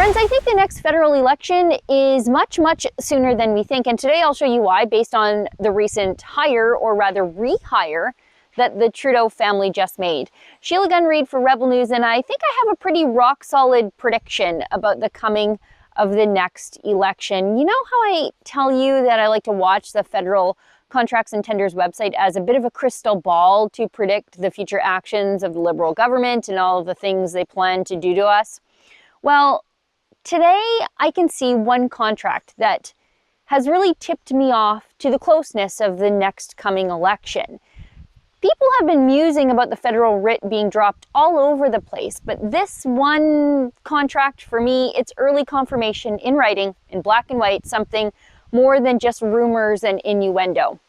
Friends, I think the next federal election is much, much sooner than we think. And today I'll show you why, based on the recent hire, or rather rehire, that the Trudeau family just made. Sheila Gunn Reid for Rebel News, and I think I have a pretty rock-solid prediction about the coming of the next election. You know how I tell you that I like to watch the Federal Contracts and Tenders website as a bit of a crystal ball to predict the future actions of the Liberal government and all of the things they plan to do to us? Well, today I can see one contract that has really tipped me off to the closeness of the next coming election. People have been musing about the federal writ being dropped all over the place, but this one contract, for me, it's early confirmation in writing, in black and white, something more than just rumors and innuendo.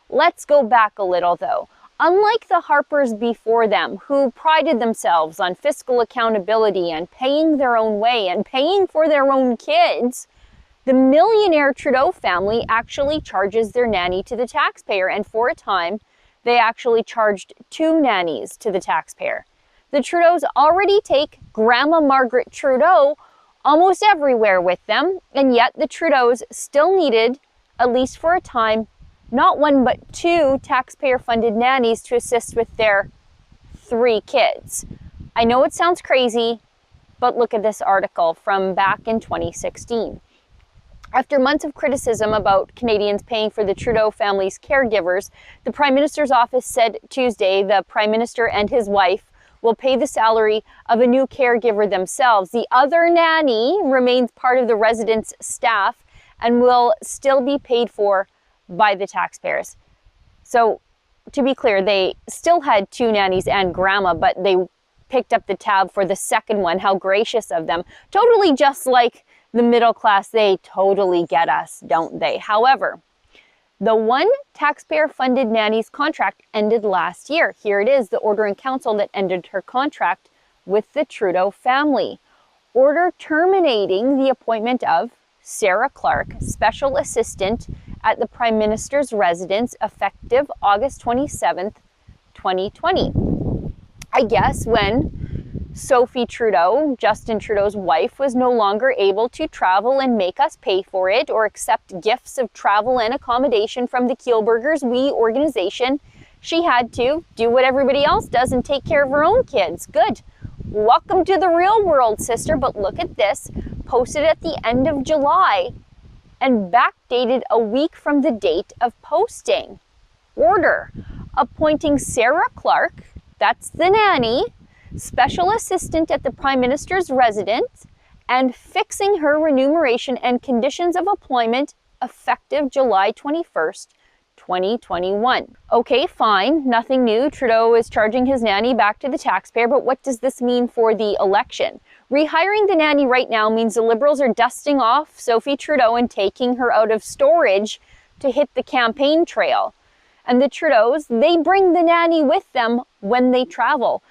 Let's go back a little, though. Unlike the Harpers before them, who prided themselves on fiscal accountability and paying their own way and paying for their own kids, the millionaire Trudeau family actually charges their nanny to the taxpayer, and for a time, they actually charged 2 nannies to the taxpayer. The Trudeaus already take Grandma Margaret Trudeau almost everywhere with them, and yet the Trudeaus still needed, at least for a time, not 1 but 2 taxpayer-funded nannies to assist with their 3 kids. I know it sounds crazy, but look at this article from back in 2016. After months of criticism about Canadians paying for the Trudeau family's caregivers, the Prime Minister's office said Tuesday the Prime Minister and his wife will pay the salary of a new caregiver themselves. The other nanny remains part of the residents' staff and will still be paid for by the taxpayers. So, to be clear, they still had 2 nannies and grandma, but they picked up the tab for the second one. How gracious of them. Totally just like the middle class, they totally get us, don't they? However, the one taxpayer-funded nanny's contract ended last year. Here it is, the order in council that ended her contract with the Trudeau family. Order terminating the appointment of Sarah Clark, special assistant at the Prime Minister's residence, effective August 27th, 2020. I guess when Sophie Trudeau, Justin Trudeau's wife, was no longer able to travel and make us pay for it or accept gifts of travel and accommodation from the Kielburgers We organization, she had to do what everybody else does and take care of her own kids. Good. Welcome to the real world, sister. But look at this, posted at the end of July and backdated a week from the date of posting. Order appointing Sarah Clark, that's the nanny, special assistant at the Prime Minister's residence, and fixing her remuneration and conditions of employment effective July 21st, 2021. Okay, fine, nothing new. Trudeau is charging his nanny back to the taxpayer, but what does this mean for the election? Rehiring the nanny right now means the Liberals are dusting off Sophie Trudeau and taking her out of storage to hit the campaign trail. And the Trudeaus, they bring the nanny with them when they travel.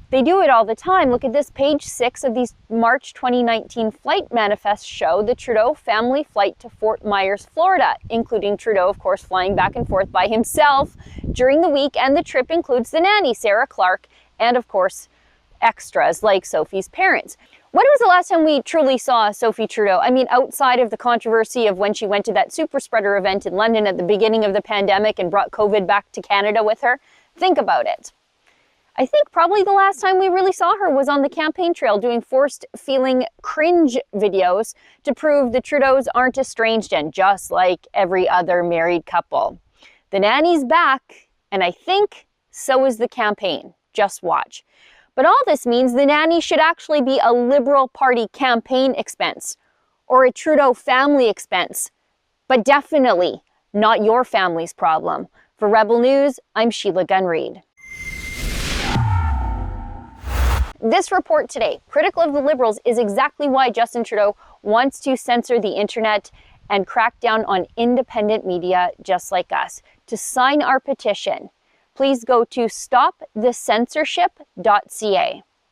They do it all the time. Look at this, page 6 of these March 2019 flight manifests show the Trudeau family flight to Fort Myers, Florida, including Trudeau, of course, flying back and forth by himself during the week, and the trip includes the nanny, Sarah Clark, and of course, extras like Sophie's parents. When was the last time we truly saw Sophie Trudeau? I mean, outside of the controversy of when she went to that super spreader event in London at the beginning of the pandemic and brought COVID back to Canada with her, think about it. I think probably the last time we really saw her was on the campaign trail doing forced feeling cringe videos to prove the Trudeaus aren't estranged and just like every other married couple. The nanny's back, and I think so is the campaign. Just watch. But all this means the nanny should actually be a Liberal Party campaign expense or a Trudeau family expense, but definitely not your family's problem. For Rebel News, I'm Sheila Gunn Reid. This report today, critical of the Liberals, is exactly why Justin Trudeau wants to censor the internet and crack down on independent media just like us. To sign our petition, please go to stopthecensorship.ca.